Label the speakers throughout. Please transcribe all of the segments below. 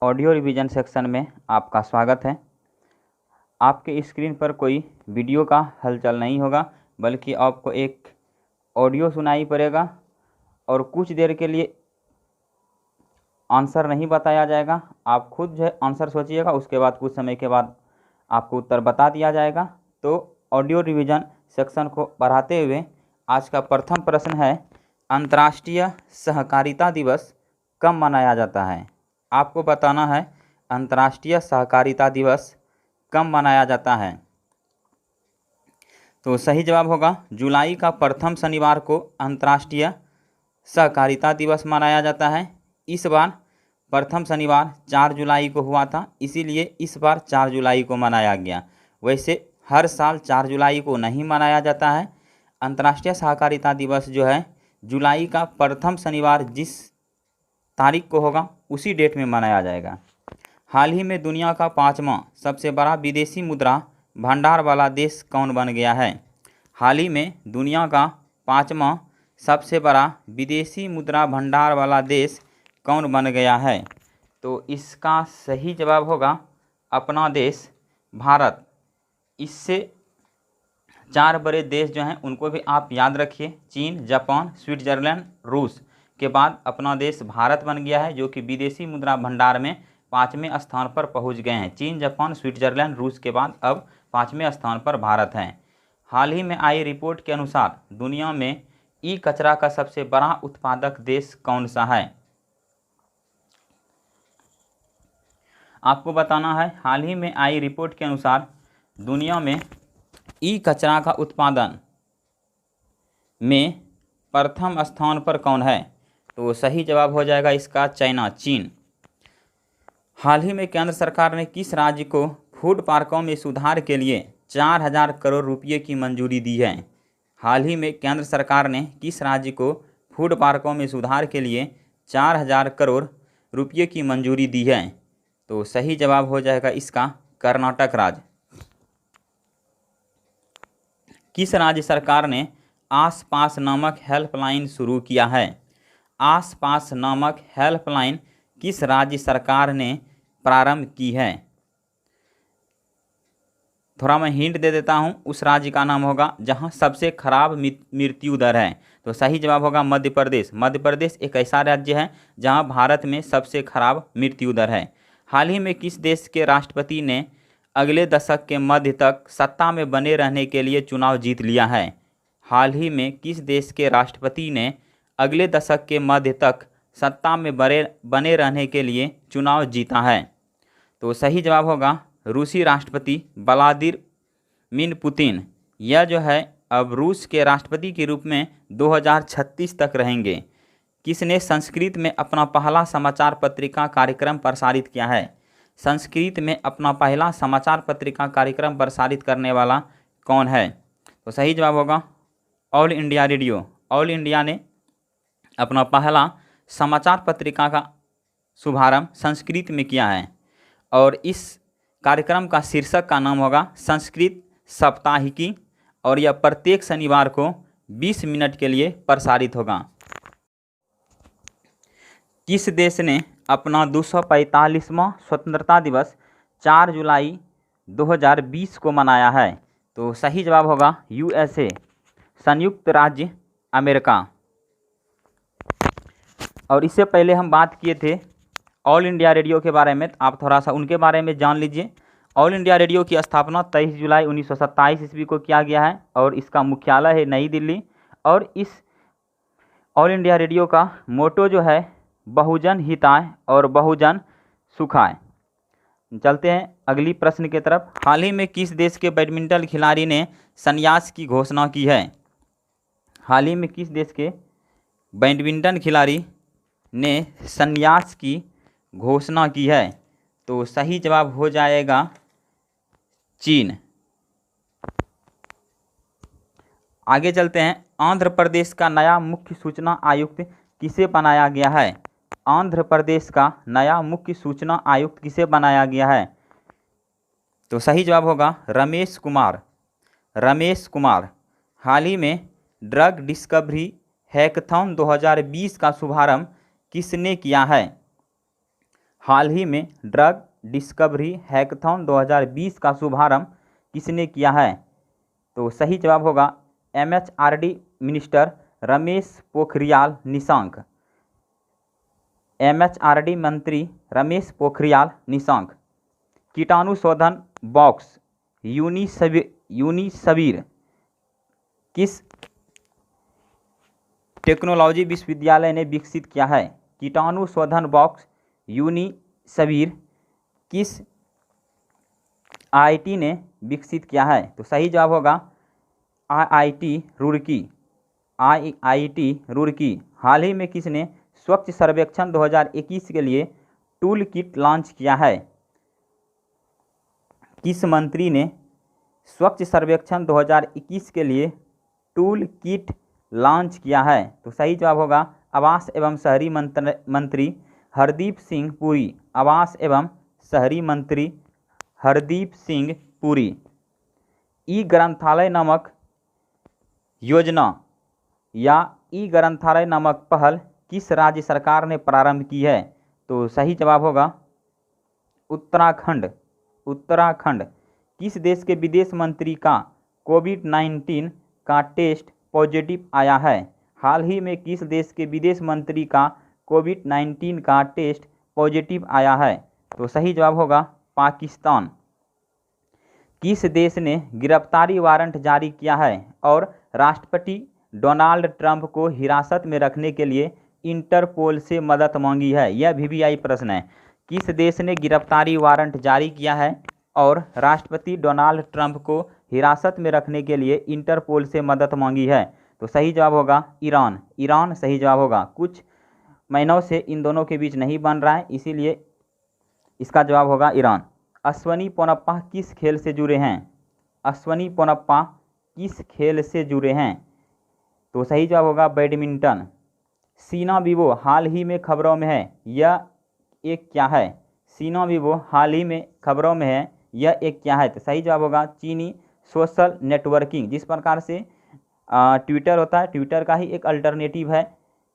Speaker 1: Audio revision section में आपका स्वागत है। आपके स्क्रीन पर कोई वीडियो का हलचल नहीं होगा, बल्कि आपको एक ऑडियो सुनाई पड़ेगा और कुछ देर के लिए आंसर नहीं बताया जाएगा। आप खुद जो है आंसर सोचिएगा, उसके बाद कुछ समय के बाद आपको उत्तर बता दिया जाएगा। तो ऑडियो रिवीजन सेक्शन को बढ़ाते हुए आज का प्रथम प्रश्न है, अंतर्राष्ट्रीय सहकारिता दिवस कब मनाया जाता है? आपको बताना है अंतर्राष्ट्रीय सहकारिता दिवस कब मनाया जाता है। तो सही जवाब होगा जुलाई का प्रथम शनिवार को अंतर्राष्ट्रीय सहकारिता दिवस मनाया जाता है। इस बार प्रथम शनिवार 4 जुलाई को हुआ था, इसीलिए इस बार 4 जुलाई को मनाया गया। वैसे हर साल 4 जुलाई को नहीं मनाया जाता है। अंतर्राष्ट्रीय सहकारिता दिवस जो है जुलाई का प्रथम शनिवार जिस तारीख को होगा उसी डेट में मनाया जाएगा। हाल ही में दुनिया का 5वां सबसे बड़ा विदेशी मुद्रा भंडार वाला देश कौन बन गया है? हाल ही में दुनिया का 5वां सबसे बड़ा विदेशी मुद्रा भंडार वाला देश कौन बन गया है? तो इसका सही जवाब होगा अपना देश भारत। इससे 4 बड़े देश जो हैं उनको भी आप याद रखिए, चीन, जापान, स्विट्जरलैंड, रूस के बाद अपना देश भारत बन गया है, जो कि विदेशी मुद्रा भंडार में 5वें स्थान पर पहुंच गए हैं। चीन, जापान, स्विट्जरलैंड, रूस के बाद अब 5वें स्थान पर भारत है। हाल ही में आई रिपोर्ट के अनुसार दुनिया में ई कचरा का सबसे बड़ा उत्पादक देश कौन सा है? आपको बताना है हाल ही में आई रिपोर्ट के अनुसार दुनिया में ई कचरा का उत्पादन में प्रथम स्थान पर कौन है? तो सही जवाब हो जाएगा इसका चाइना, चीन। हाल ही में केंद्र सरकार ने किस राज्य को फूड पार्कों में सुधार के लिए 4000 करोड़ रुपये की मंजूरी दी है? हाल ही में केंद्र सरकार ने किस राज्य को फूड पार्कों में सुधार के लिए 4000 करोड़ रुपये की मंजूरी दी है? तो सही जवाब हो जाएगा इसका कर्नाटक राज्य। किस राज्य सरकार ने आस पास नामक हेल्पलाइन शुरू किया है? आस पास नामक हेल्पलाइन किस राज्य सरकार ने प्रारंभ की है? थोड़ा मैं हिंट दे देता हूं, उस राज्य का नाम होगा जहां सबसे खराब मृत्यु दर है। तो सही जवाब होगा मध्य प्रदेश। मध्य प्रदेश एक ऐसा राज्य है जहां भारत में सबसे खराब मृत्यु दर है। हाल ही में किस देश के राष्ट्रपति ने अगले दशक के मध्य तक सत्ता में बने रहने के लिए चुनाव जीत लिया है? हाल ही में किस देश के राष्ट्रपति ने अगले दशक के मध्य तक सत्ता में बने रहने के लिए चुनाव जीता है? तो सही जवाब होगा रूसी राष्ट्रपति व्लादिमीर पुतिन। यह जो है अब रूस के राष्ट्रपति के रूप में 2036 तक रहेंगे। किसने संस्कृत में अपना पहला समाचार पत्रिका कार्यक्रम प्रसारित किया है? संस्कृत में अपना पहला समाचार पत्रिका कार्यक्रम प्रसारित करने वाला कौन है? तो सही जवाब होगा all India radio. All India ने अपना पहला समाचार पत्रिका का शुभारंभ संस्कृत में किया है और इस कार्यक्रम का शीर्षक का नाम होगा संस्कृत साप्ताहिकी और यह प्रत्येक शनिवार को 20 मिनट के लिए प्रसारित होगा। किस देश ने अपना 245वां स्वतंत्रता दिवस 4 जुलाई 2020 को मनाया है? तो सही जवाब होगा यूएसए, संयुक्त राज्य अमेरिका। और इससे पहले हम बात किए थे ऑल इंडिया रेडियो के बारे में, आप थोड़ा सा उनके बारे में जान लीजिए। ऑल इंडिया रेडियो की स्थापना 23 जुलाई 1927 ईस्वी को किया गया है और इसका मुख्यालय है नई दिल्ली। और इस ऑल इंडिया रेडियो का मोटो जो है बहुजन हिताय और बहुजन सुखाय। चलते हैं अगली प्रश्न की तरफ। हाल ही में किस देश के बैडमिंटन खिलाड़ी ने संन्यास की घोषणा की है? हाल ही में किस देश के बैडमिंटन खिलाड़ी ने संन्यास की घोषणा की है? तो सही जवाब हो जाएगा चीन। आगे चलते हैं। आंध्र प्रदेश का नया मुख्य सूचना आयुक्त किसे बनाया गया है? आंध्र प्रदेश का नया मुख्य सूचना आयुक्त किसे बनाया गया है? तो सही जवाब होगा रमेश कुमार। रमेश कुमार। हाल ही में ड्रग डिस्कवरी हैकथॉन 2020 का शुभारंभ किसने किया है? हाल ही में ड्रग डिस्कवरी हैकाथॉन 2020 का शुभारंभ किसने किया है? तो सही जवाब होगा MHRD minister Ramesh Pokhriyal Nishank. MHRD मंत्री रमेश पोखरियाल निशंक। कीटाणु शोधन बॉक्स यूनिसवीर किस टेक्नोलॉजी विश्वविद्यालय ने विकसित किया है? कीटाणु शोधन बॉक्स यूनिसवीर किस IIT ने विकसित किया है? तो सही जवाब होगा IIT रुड़की। IIT रुड़की। हाल ही में किसने स्वच्छ सर्वेक्षण 2021 के लिए टूल किट लॉन्च किया है? किस मंत्री ने स्वच्छ सर्वेक्षण 2021 के लिए टूल किट लॉन्च किया है? तो सही जवाब होगा आवास एवं शहरी मंत्री हरदीप सिंह पुरी। आवास एवं शहरी मंत्री हरदीप सिंह पुरी। ई ग्रंथालय नामक योजना या ई ग्रंथालय नामक पहल किस राज्य सरकार ने प्रारंभ की है? तो सही जवाब होगा उत्तराखंड। उत्तराखंड। किस देश के विदेश मंत्री का कोविड-19 का टेस्ट पॉजिटिव आया है? हाल ही में किस देश के विदेश मंत्री का कोविड-19 का टेस्ट पॉजिटिव आया है? तो सही जवाब होगा पाकिस्तान। किस देश ने गिरफ्तारी वारंट जारी किया है और राष्ट्रपति डोनाल्ड ट्रंप को हिरासत में रखने के लिए इंटरपोल से मदद मांगी है? यह VVI प्रश्न है। किस देश ने गिरफ्तारी वारंट जारी किया है और राष्ट्रपति डोनाल्ड ट्रंप को हिरासत में रखने के लिए इंटरपोल से मदद मांगी है? तो सही जवाब होगा ईरान। ईरान सही जवाब होगा। कुछ महीनों से इन दोनों के बीच नहीं बन रहा है, इसीलिए इसका जवाब होगा ईरान। अश्वनी पोनप्पा किस खेल से जुड़े हैं? अश्वनी पोनप्पा किस खेल से जुड़े हैं? तो सही जवाब होगा बैडमिंटन। सीना वीवो हाल ही में खबरों में है, यह एक क्या है? सीना वीवो हाल ही में खबरों में है, यह एक क्या है? तो सही जवाब होगा चीनी सोशल नेटवर्किंग। जिस प्रकार से ट्विटर होता है, ट्विटर का ही एक अल्टरनेटिव है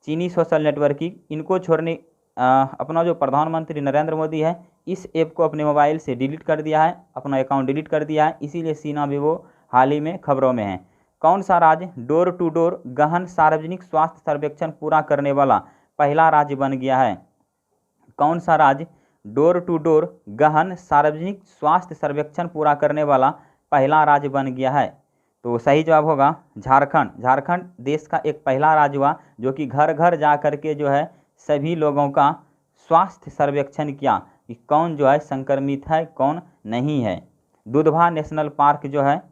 Speaker 1: चीनी सोशल नेटवर्किंग। इनको छोड़ने अपना जो प्रधानमंत्री नरेंद्र मोदी है इस ऐप को अपने मोबाइल से डिलीट कर दिया है, अपना अकाउंट डिलीट कर दिया है, इसीलिए सीना वीवो हाल ही में खबरों में है। कौन सा राज्य डोर टू डोर गहन सार्वजनिक स्वास्थ्य सर्वेक्षण पूरा करने वाला पहला राज्य बन गया है? कौन सा राज्य डोर टू डोर गहन सार्वजनिक स्वास्थ्य सर्वेक्षण पूरा करने वाला पहला राज्य बन गया है? तो सही जवाब होगा झारखंड। झारखंड देश का एक पहला राज्य हुआ जो कि घर घर जा कर के जो है सभी लोगों का स्वास्थ्य सर्वेक्षण किया कि कौन जो है संक्रमित है कौन नहीं है। दुधवा नेशनल पार्क जो है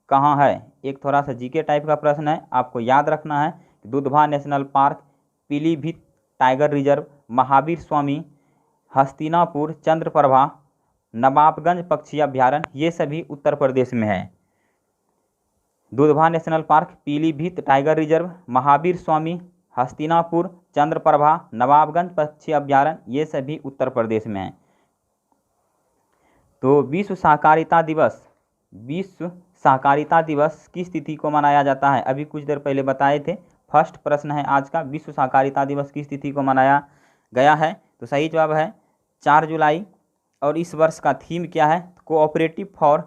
Speaker 1: कहाँ है? एक थोड़ा सा जीके टाइप का प्रश्न है, आपको याद रखना है। Dudhwa national park, Pilibhit tiger reserve, Mahavir Swami, Hastinapur Chandraprabha, Nawabganj पक्षी अभ्यारण्य, ये सभी उत्तर प्रदेश में है। Dudhwa national park, Pilibhit tiger reserve, Mahavir Swami, Hastinapur Chandraprabha, Nawabganj पक्षी अभ्यारण्य, ये सभी उत्तर प्रदेश में है। तो विश्व सहकारिता दिवस किस तिथि को मनाया जाता है? अभी कुछ देर पहले बताए थे। फर्स्ट प्रश्न है आज का, विश्व सहकारिता दिवस किस तिथि को मनाया गया है? तो सही जवाब है 4 जुलाई। और इस वर्ष का थीम क्या है? Cooperative for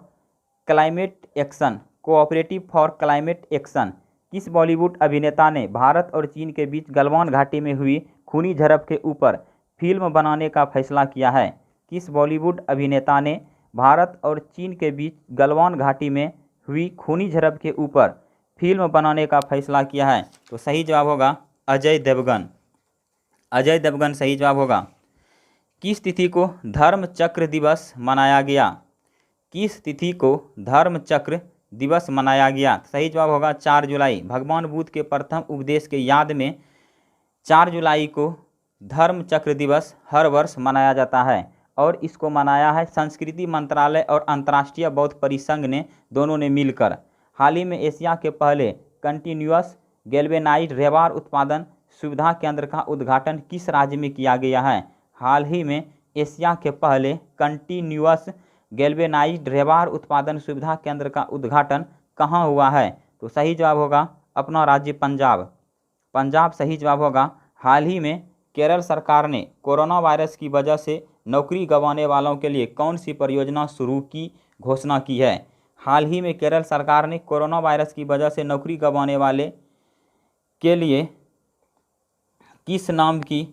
Speaker 1: climate action. Cooperative for climate action. किस बॉलीवुड अभिनेता ने भारत और चीन के बीच गलवान घाटी में हुई खूनी झड़प के ऊपर फिल्म बनाने का फैसला किया है? किस बॉलीवुड अभिनेता ने भारत और चीन के बीच गलवान घाटी में हुई खूनी झड़प के ऊपर फिल्म बनाने का फैसला किया है? तो सही जवाब होगा अजय देवगन। अजय देवगन सही जवाब होगा। किस तिथि को धर्म चक्र दिवस मनाया गया? किस तिथि को धर्म चक्र दिवस मनाया गया? सही जवाब होगा 4 जुलाई। भगवान बुद्ध के प्रथम उपदेश के याद में 4 जुलाई को धर्म चक्र दिवस हर वर्ष मनाया जाता है और इसको मनाया है संस्कृति मंत्रालय और अंतर्राष्ट्रीय बौद्ध परिसंघ ने दोनों ने मिलकर। हाल ही में एशिया के पहले कंटिन्यूअस गैल्वेनाइज्ड रेबार उत्पादन सुविधा केंद्र का उद्घाटन किस राज्य में किया गया है? हाल ही में एशिया के पहले कंटिन्यूअस गैल्वेनाइज्ड रेबार उत्पादन सुविधा केंद्र का उद्घाटन कहाँ हुआ है? तो सही जवाब होगा अपना राज्य पंजाब। पंजाब सही जवाब होगा। हाल ही में केरल सरकार ने कोरोना वायरस की वजह से नौकरी गंवाने वालों के लिए कौन सी परियोजना शुरू की घोषणा की है? हाल ही में केरल सरकार ने कोरोना वायरस की वजह से नौकरी गंवाने वाले के लिए किस नाम की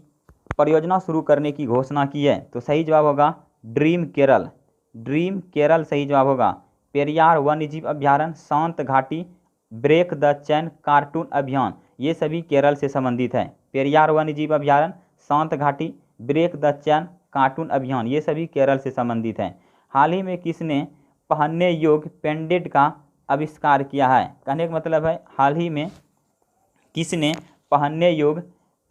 Speaker 1: परियोजना शुरू करने की घोषणा की है? तो सही जवाब होगा ड्रीम केरल। ड्रीम केरल सही जवाब होगा। पेरियार वन्यजीव अभ्यारण्य, शांत घाटी, ब्रेक द चैन कार्टून अभियान, ये सभी केरल से संबंधित है। पेरियार वन्यजीव अभ्यारण्य, शांत घाटी, ब्रेक द चैन कार्टून अभियान, ये सभी केरल से संबंधित हैं। हाल ही में किसने पहनने योग्य पेंडेंट का आविष्कार किया है? कहने का मतलब है हाल ही में किसने पहनने योग्य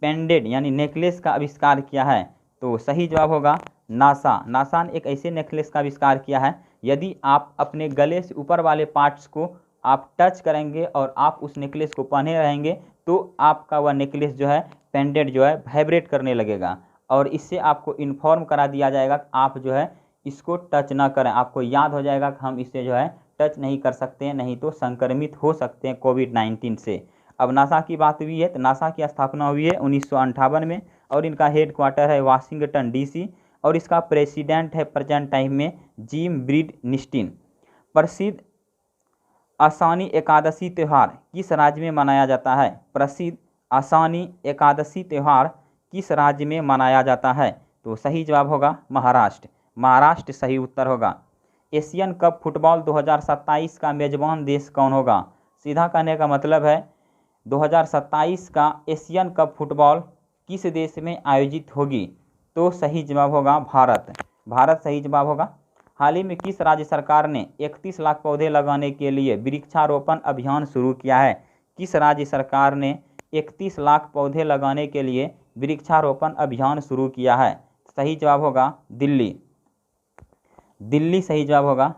Speaker 1: पेंडेंट यानी नेकलेस का आविष्कार किया है? तो सही जवाब होगा नासा। नासा ने एक ऐसे नेकलेस का आविष्कार किया है, यदि आप अपने गले से ऊपर वाले पार्ट्स को आप टच करेंगे और आप उस नेकलेस को पहने रहेंगे तो आपका वह नेकलेस जो है पेंडेंट जो है वाइब्रेट करने लगेगा और इससे आपको इन्फॉर्म करा दिया जाएगा कि आप जो है इसको टच ना करें। आपको याद हो जाएगा कि हम इसे जो है टच नहीं कर सकते हैं, नहीं तो संक्रमित हो सकते हैं कोविड-19 से। अब नासा की बात हुई है तो नासा की स्थापना हुई है 1958 में और इनका हेड क्वार्टर है वाशिंगटन डीसी और इसका प्रेसिडेंट है प्रेजेंट टाइम में जिम ब्रीड निस्टिन। प्रसिद्ध आसानी एकादशी त्यौहार किस राज्य में मनाया जाता है? प्रसिद्ध आसानी एकादशी त्यौहार किस राज्य में मनाया जाता है? तो सही जवाब होगा महाराष्ट्र। महाराष्ट्र सही उत्तर होगा। एशियन कप फुटबॉल 2027 का मेजबान देश कौन होगा? सीधा कहने का मतलब है 2027 का एशियन कप फुटबॉल किस देश में आयोजित होगी? तो सही जवाब होगा भारत। भारत सही जवाब होगा। हाल ही में किस राज्य सरकार ने 31 लाख पौधे लगाने के लिए वृक्षारोपण अभियान शुरू किया है? किस राज्य सरकार ने 31 लाख पौधे लगाने के लिए वृक्षारोपण अभियान शुरू किया है? सही जवाब होगा दिल्ली। दिल्ली सही जवाब होगा।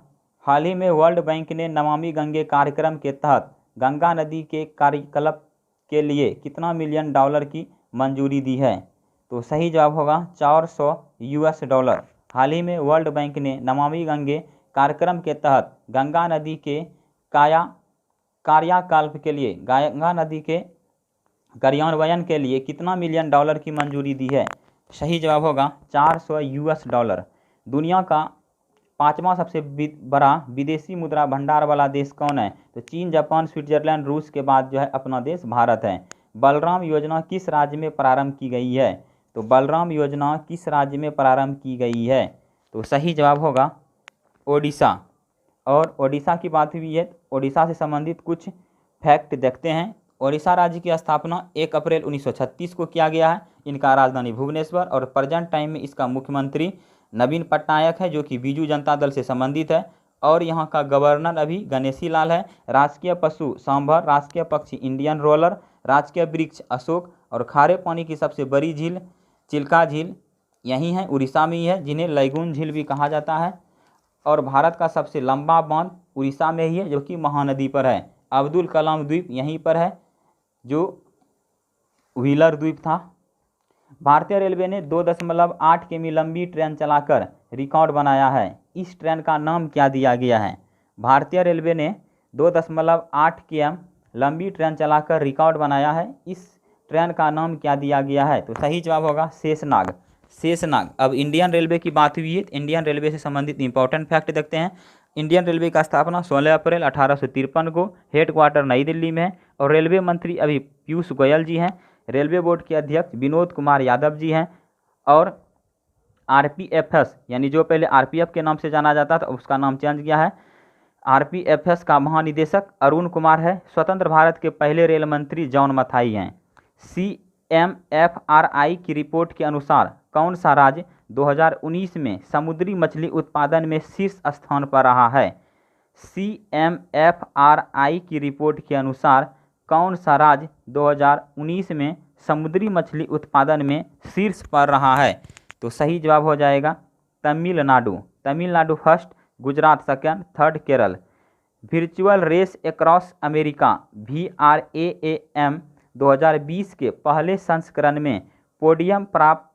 Speaker 1: हाल ही में वर्ल्ड बैंक ने नमामि गंगे कार्यक्रम के तहत गंगा नदी के कार्यकलाप के लिए कितना मिलियन डॉलर की मंजूरी दी है? तो सही जवाब होगा 400 US डॉलर। हाल ही में वर्ल्ड बैंक ने नमामि गंगे कार्यक्रम के तहत गंगा नदी के कार्यकलाप के लिए गंगा नदी के कार्यान्वयन के लिए कितना मिलियन डॉलर की मंजूरी दी है? सही जवाब होगा 400 US डॉलर। दुनिया का 5वां सबसे बड़ा विदेशी मुद्रा भंडार वाला देश कौन है? तो चीन, जापान, स्विट्जरलैंड, रूस के बाद जो है अपना देश भारत है। बलराम योजना किस राज्य में प्रारंभ की गई है? तो बलराम योजना किस राज्य में प्रारंभ की गई है? तो सही जवाब होगा ओडिशा। और ओडिशा की बात हुई है, ओडिशा से संबंधित कुछ फैक्ट देखते हैं। ओडिशा राज्य की स्थापना 1 अप्रैल 1936 को किया गया है। इनका राजधानी भुवनेश्वर और प्रेजेंट टाइम में इसका मुख्यमंत्री नवीन पटनायक है जो कि बीजू जनता दल से संबंधित है और यहाँ का गवर्नर अभी गणेशी लाल है। राजकीय पशु सांभर, राजकीय पक्षी इंडियन रोलर, राजकीय वृक्ष अशोक और खारे पानी की सबसे बड़ी झील चिल्का झील यहीं है, उड़ीसा में ही है, जिन्हें लैगून झील भी कहा जाता है। और भारत का सबसे लंबा बांध उड़ीसा में ही है जो कि महानदी पर है। अब्दुल कलाम द्वीप यहीं पर है जो व्हीलर द्वीप था। भारतीय रेलवे ने 2.8 किमी लंबी ट्रेन चलाकर रिकॉर्ड बनाया है। इस ट्रेन का नाम क्या दिया गया है? भारतीय रेलवे ने 2.8 km लंबी ट्रेन चलाकर रिकॉर्ड बनाया है। इस ट्रेन का नाम क्या दिया गया है? तो सही जवाब होगा शेषनाग। शेषनाग। अब इंडियन रेलवे की बात हुई है, इंडियन रेलवे से संबंधित इंपॉर्टेंट फैक्ट देखते हैं। इंडियन रेलवे का स्थापना 16 अप्रैल 1853 को, हेड क्वार्टर नई दिल्ली में है और रेलवे मंत्री अभी पीयूष गोयल जी हैं। रेलवे बोर्ड के अध्यक्ष विनोद कुमार यादव जी हैं और RPFS यानी जो पहले RPF के नाम से जाना जाता था उसका नाम चेंज किया है। RPFS का महानिदेशक अरुण कुमार है। स्वतंत्र भारत के पहले रेल मंत्री जॉन मथाई हैं। CMFRI की रिपोर्ट के अनुसार कौन सा राज्य 2019 में समुद्री मछली उत्पादन में शीर्ष स्थान पर रहा है? CMFRI की रिपोर्ट के अनुसार कौन सा राज्य 2019 में समुद्री मछली उत्पादन में शीर्ष पर रहा है? तो सही जवाब हो जाएगा Tamil Nadu. Tamil Nadu first, Gujarat second, third Kerala. Virtual race across America VRAAM 2020 के पहले संस्करण में पोडियम प्राप्त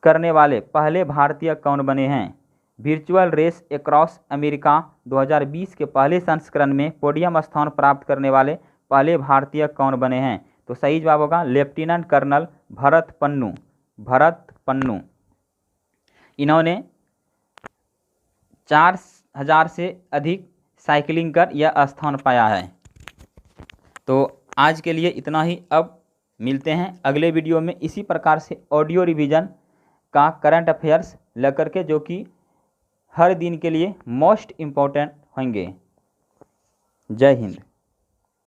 Speaker 1: करने वाले पहले भारतीय कौन बने हैं? वर्चुअल रेस अक्रॉस अमेरिका 2020 के पहले संस्करण में पोडियम स्थान प्राप्त करने वाले पहले भारतीय कौन बने हैं? तो सही जवाब होगा लेफ्टिनेंट कर्नल भरत पन्नू। भरत पन्नू इन्होंने 4000 से अधिक साइकिलिंग कर यह स्थान पाया है। तो आज के लिए इतना ही। अब मिलते हैं अगले वीडियो में इसी प्रकार से ऑडियो रिवीजन का करंट अफेयर्स लेकर के, जो कि हर दिन के लिए मोस्ट इम्पोर्टेंट होंगे। जय हिंद।